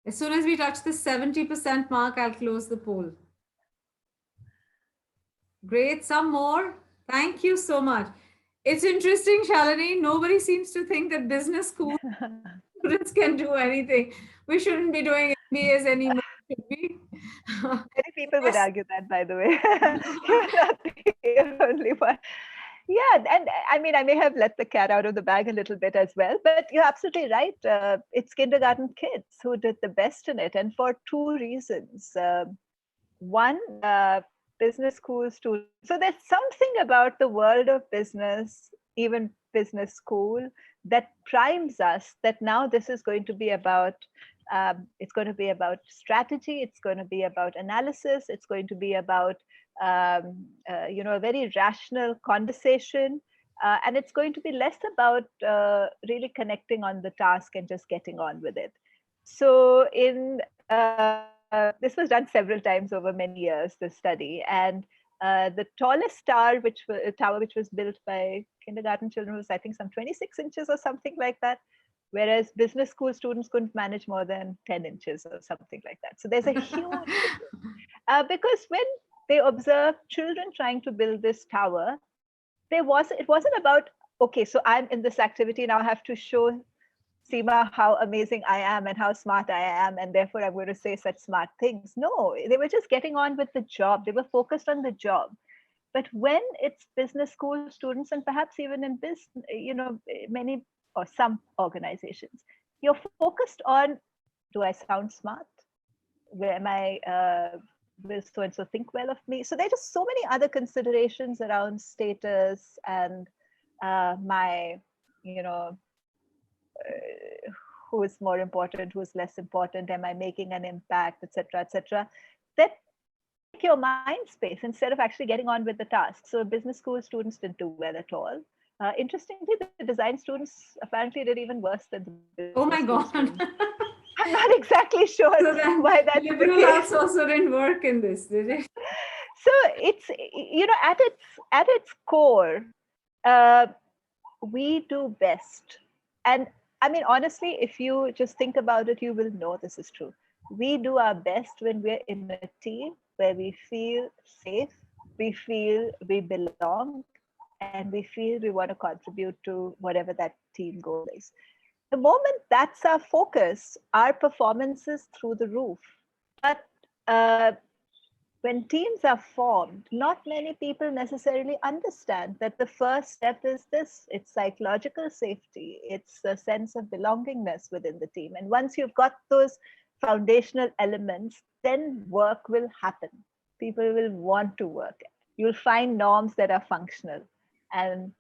As soon as we touch the 70% mark, I'll close the poll. Great, some more. Thank you so much. It's interesting, Shalini. Nobody seems to think that business school students can do anything. We shouldn't be doing MBAs anymore, should we? Many people would Yes. argue that, by the way. You're not the only one. Yeah, and I mean, I may have let the cat out of the bag a little bit as well, but you're absolutely right. It's kindergarten kids who did the best in it, and for two reasons. One, business school students. So there's something about the world of business, even business school, that primes us that now this is going to be about. It's going to be about strategy. It's going to be about analysis. It's going to be about a very rational conversation. And it's going to be less about really connecting on the task and just getting on with it. So this was done several times over many years, this study. And the tallest tower, which was built by kindergarten children, was I think some 26 inches or something like that. whereas business school students couldn't manage more than 10 inches or something like that. So there's a huge difference. Because when they observed children trying to build this tower, it wasn't about, okay, so I'm in this activity now, I have to show Seema how amazing I am and how smart I am, and therefore I'm going to say such smart things. No, they were just getting on with the job. They were focused on the job. But when it's business school students, and perhaps even in many or some organizations, you're focused on, do I sound smart? Where am I? Will so and so think well of me? So there are just so many other considerations around status and my, you know, who is more important, who is less important, am I making an impact, etc., that take your mind space instead of actually getting on with the task. So business school students didn't do well at all. Interestingly, the design students apparently did even worse than the business Oh school my God. students. I'm not exactly sure So then why that's the liberal case. arts also didn't work in this, did it? So it's, at its core, uh, we do best. And I mean, honestly, if you just think about it, you will know this is true. We do our best when we're in a team where we feel safe, we feel we belong, and we feel we want to contribute to whatever that team goal is. The moment that's our focus, our performance is through the roof. But when teams are formed, not many people necessarily understand that the first step is this: it's psychological safety, it's a sense of belongingness within the team. And once you've got those foundational elements, then work will happen. People will want to work. You'll find norms that are functional and,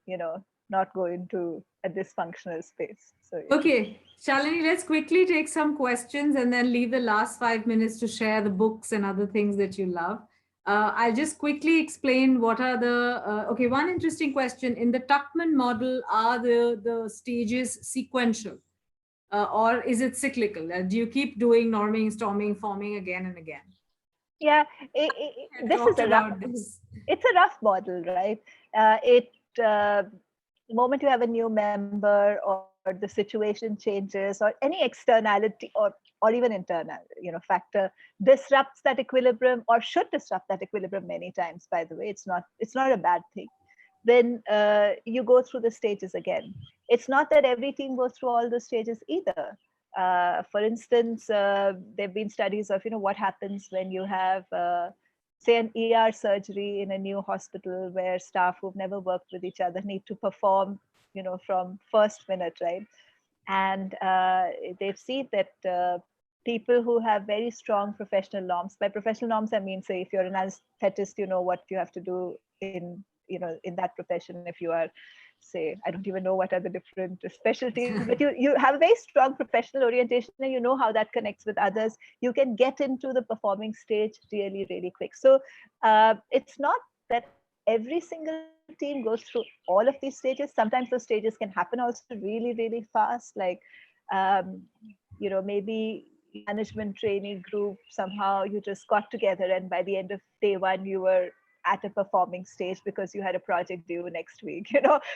not go into a dysfunctional space. So, yeah. Okay, Shalini, let's quickly take some questions and then leave the last 5 minutes to share the books and other things that you love. I'll just quickly explain what are the. Okay, one interesting question. In the Tuckman model, are the stages sequential or is it cyclical? Do you keep doing norming, storming, forming again and again? Yeah, I this is talked a rough, about this. it's a rough model, right? It The moment you have a new member or the situation changes or any externality or even internal, factor disrupts that equilibrium or should disrupt that equilibrium many times. By the way, it's not a bad thing. Then you go through the stages again. It's not that every team goes through all the stages either. For instance, there have been studies of what happens when you have say an ER surgery in a new hospital where staff who've never worked with each other need to perform, from first minute, right? And they've seen that people who have very strong professional norms, by professional norms I mean, say if you're an anesthetist, you know what you have to do in that profession. If you are, say, I don't even know what are the different specialties, but you have a very strong professional orientation and you know how that connects with others, you can get into the performing stage really, really quick. So it's not that every single team goes through all of these stages. Sometimes those stages can happen also really, really fast. Like, um, maybe management training group, somehow you just got together and by the end of day one, you were at a performing stage because you had a project due next week.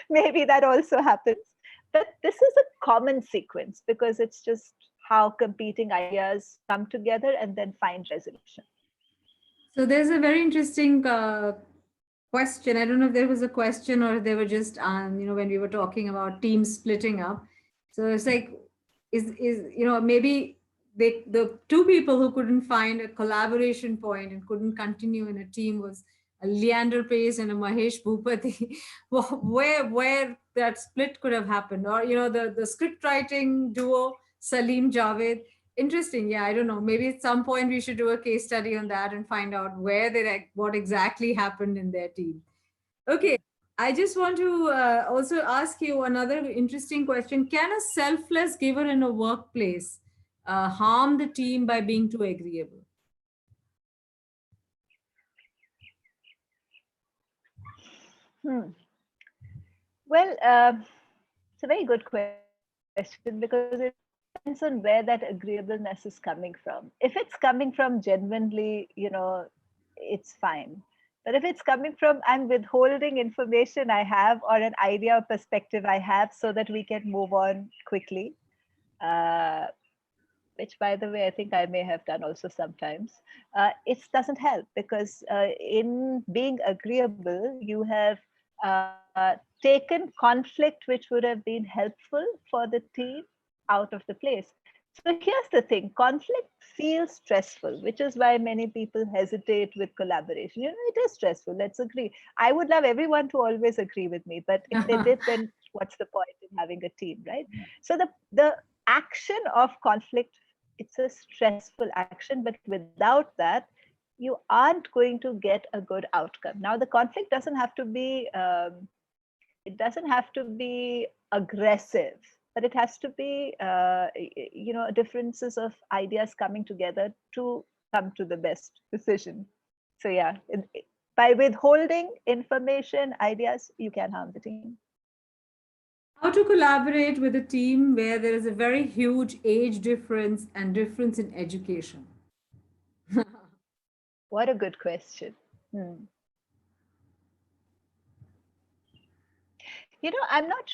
Maybe that also happens. But this is a common sequence because it's just how competing ideas come together and then find resolution. So there's a very interesting question. I don't know if there was a question or if they were just, when we were talking about teams splitting up. So it's like, maybe the two people who couldn't find a collaboration point and couldn't continue in a team was a Leander Pace and a Mahesh Bhupati, where that split could have happened, or the script writing duo Salim Javed. Interesting. Yeah, I don't know. Maybe at some point we should do a case study on that and find out what exactly happened in their team. Okay. I just want to also ask you another interesting question. Can a selfless giver in a workplace harm the team by being too agreeable? Hmm. Well, it's a very good question because it depends on where that agreeableness is coming from. If it's coming from genuinely, it's fine. But if it's coming from, I'm withholding information I have or an idea or perspective I have so that we can move on quickly, uh, which, by the way, I think I may have done also sometimes, it doesn't help because in being agreeable, you have taken conflict which would have been helpful for the team out of the place. So here's the thing, conflict feels stressful, which is why many people hesitate with collaboration. It is stressful, let's agree. I would love everyone to always agree with me, but if they did, then what's the point in having a team, right? So the action of conflict, it's a stressful action, but without that, you aren't going to get a good outcome. Now, the conflict doesn't have to be aggressive, but it has to be differences of ideas coming together to come to the best decision. So yeah, by withholding information, ideas, you can harm the team. How to collaborate with a team where there is a very huge age difference and difference in education? What a good question. Hmm. I'm not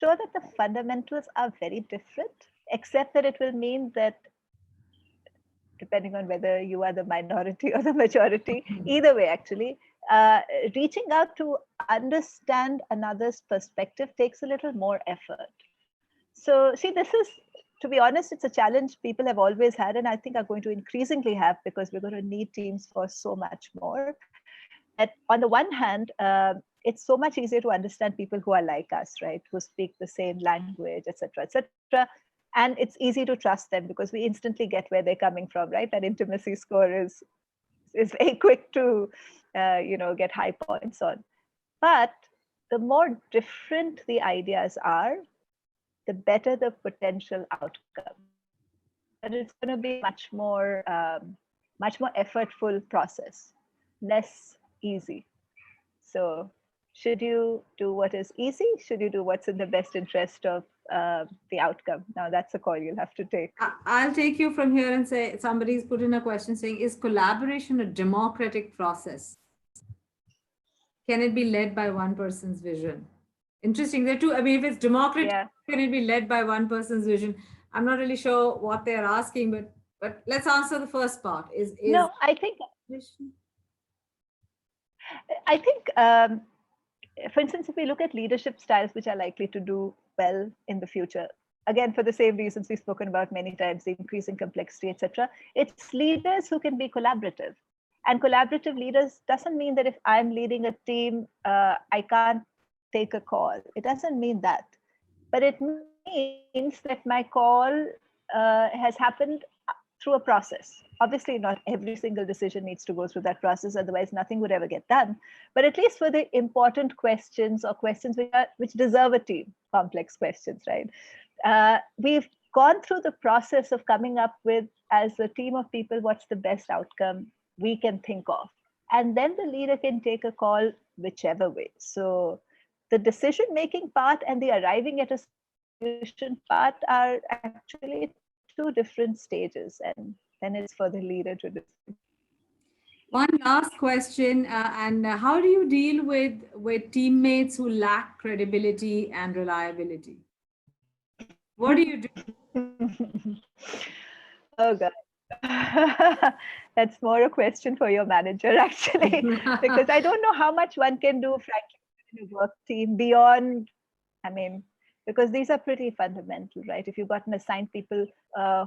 sure that the fundamentals are very different, except that it will mean that depending on whether you are the minority or the majority, either way, actually, uh, reaching out to understand another's perspective takes a little more effort. So, see, this is, to be honest, it's a challenge people have always had, and I think are going to increasingly have because we're going to need teams for so much more. That on the one hand, it's so much easier to understand people who are like us, right? Who speak the same language, etc., etc. And it's easy to trust them because we instantly get where they're coming from, right? That intimacy score is very quick to, get high points on. But the more different the ideas are, the better the potential outcome. But it's going to be a much more effortful process, less easy. So, should you do what is easy? Should you do what's in the best interest of the outcome? Now, that's a call you'll have to take. I'll take you from here and say somebody's put in a question saying, is collaboration a democratic process? Can it be led by one person's vision? Interesting. There too. I mean, if it's democratic, Yeah. can it be led by one person's vision? I'm not really sure what they're asking, but let's answer the first part. Is No, I think for instance, if we look at leadership styles which are likely to do well in the future, again, for the same reasons we've spoken about many times, the increasing complexity, etc., it's leaders who can be collaborative. And collaborative leaders doesn't mean that if I'm leading a team, I can't take a call. It doesn't mean that. But it means that my call has happened through a process. Obviously, not every single decision needs to go through that process, otherwise, nothing would ever get done. But at least for the important questions or questions which deserve a team, complex questions, right? We've gone through the process of coming up with, as a team of people, what's the best outcome we can think of. And then the leader can take a call whichever way. So the decision making part and the arriving at a solution part are actually two different stages. And then it's for the leader to decide. one last question, and how do you deal with teammates who lack credibility and reliability? What do you do? Oh, God. That's more a question for your manager, actually, because I don't know how much one can do, frankly, in a work team beyond, I mean, because these are pretty fundamental, right? If you've got an assigned people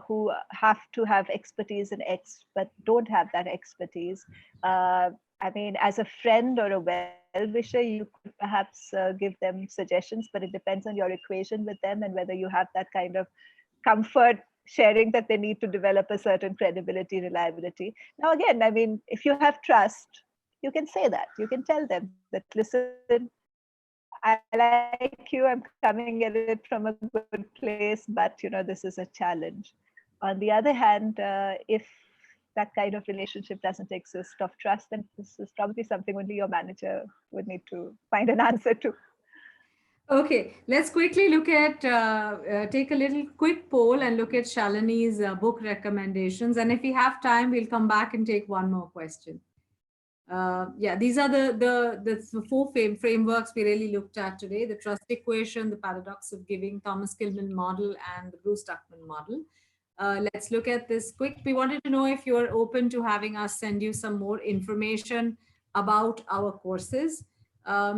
who have to have expertise in X, but don't have that expertise, I mean, as a friend or a well-wisher, you could perhaps give them suggestions, but it depends on your equation with them and whether you have that kind of comfort sharing that they need to develop a certain credibility, reliability. Now, again, I mean, if you have trust, you can say that. You can tell them that, listen, I like you, I'm coming at it from a good place, but this is a challenge. On the other hand, if that kind of relationship doesn't exist of trust, then this is probably something only your manager would need to find an answer to. Okay, let's quickly look at, take a little quick poll and look at Shalini's book recommendations. And if we have time, we'll come back and take one more question. Yeah, these are the four frameworks we really looked at today: the trust equation, the paradox of giving, Thomas Kilmann model, and the Bruce Tuckman model. Let's look at this quick. We wanted to know if you're open to having us send you some more information about our courses.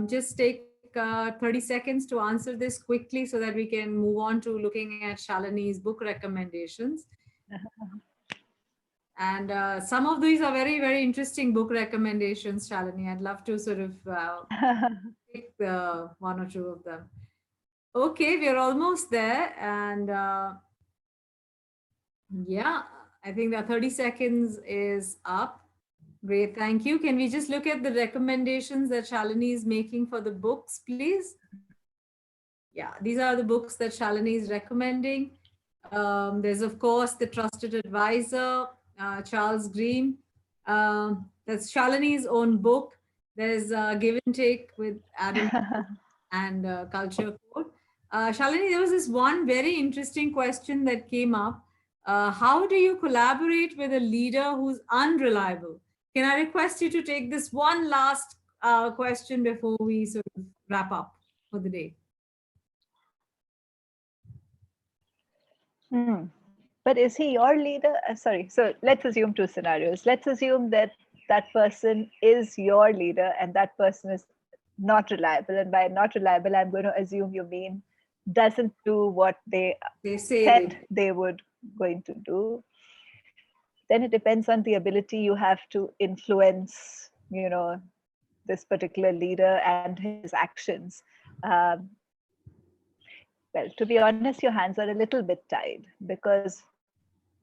Just take 30 seconds to answer this quickly so that we can move on to looking at Shalini's book recommendations. And some of these are very, very interesting book recommendations, Shalini. I'd love to sort of pick one or two of them. Okay, we're almost there. And yeah, I think that 30 seconds is up. Great, thank you. Can we just look at the recommendations that Shalini is making for the books, please? Yeah, these are the books that Shalini is recommending. There's, of course, The Trusted Advisor, Charles Green. That's Shalini's own book. There's Give and Take with Adam and Culture Code. Shalini, there was this one very interesting question that came up. How do you collaborate with a leader who's unreliable? Can I request you to take this one last question before we sort of wrap up for the day? But is he your leader? Sorry. So let's assume two scenarios. Let's assume that that person is your leader and that person is not reliable. And by not reliable, I'm going to assume you mean doesn't do what They say said they they would going to do. Then it depends on the ability you have to influence, this particular leader and his actions. Um, well, to be honest, your hands are a little bit tied because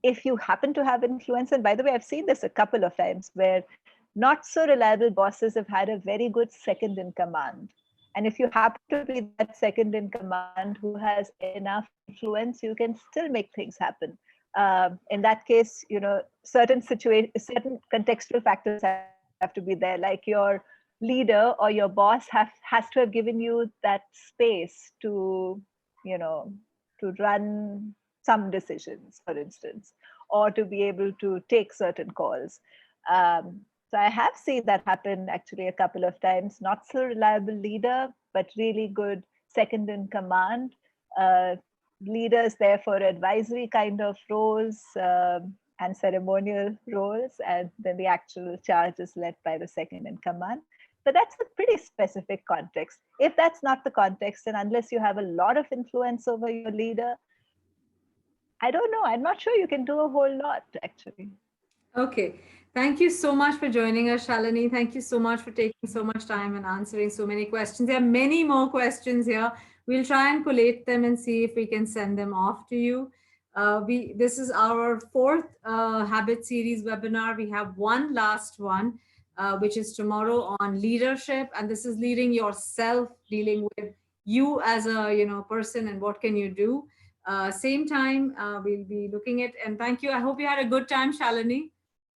if you happen to have influence, and by the way, I've seen this a couple of times where not so reliable bosses have had a very good second in command. And if you happen to be that second in command who has enough influence, you can still make things happen. In that case, certain contextual factors have to be there, like your leader or your boss has to have given you that space you know, to run some decisions, for instance, or to be able to take certain calls. So I have seen that happen actually a couple of times. Not so reliable leader, but really good second in command. Uh, Leaders there for advisory kind of roles and ceremonial roles, and then the actual charge is led by the second in command. But that's a pretty specific context. If that's not the context, and unless you have a lot of influence over your leader, I don't know. I'm not sure you can do a whole lot, actually. Okay. Thank you so much for joining us, Shalini. Thank you so much for taking so much time and answering so many questions. There are many more questions here. We'll try and collate them and see if we can send them off to you. This is our fourth habit series webinar. We have one last one, which is tomorrow on leadership, and this is leading yourself, dealing with you as a person, and what can you do. Same time, we'll be looking at. And thank you. I hope you had a good time, Shalini.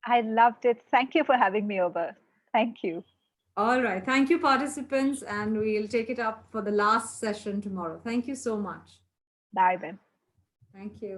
I loved it. Thank you for having me over. Thank you. All right. Thank you, participants, and we'll take it up for the last session tomorrow. Thank you so much. Bye then. Thank you.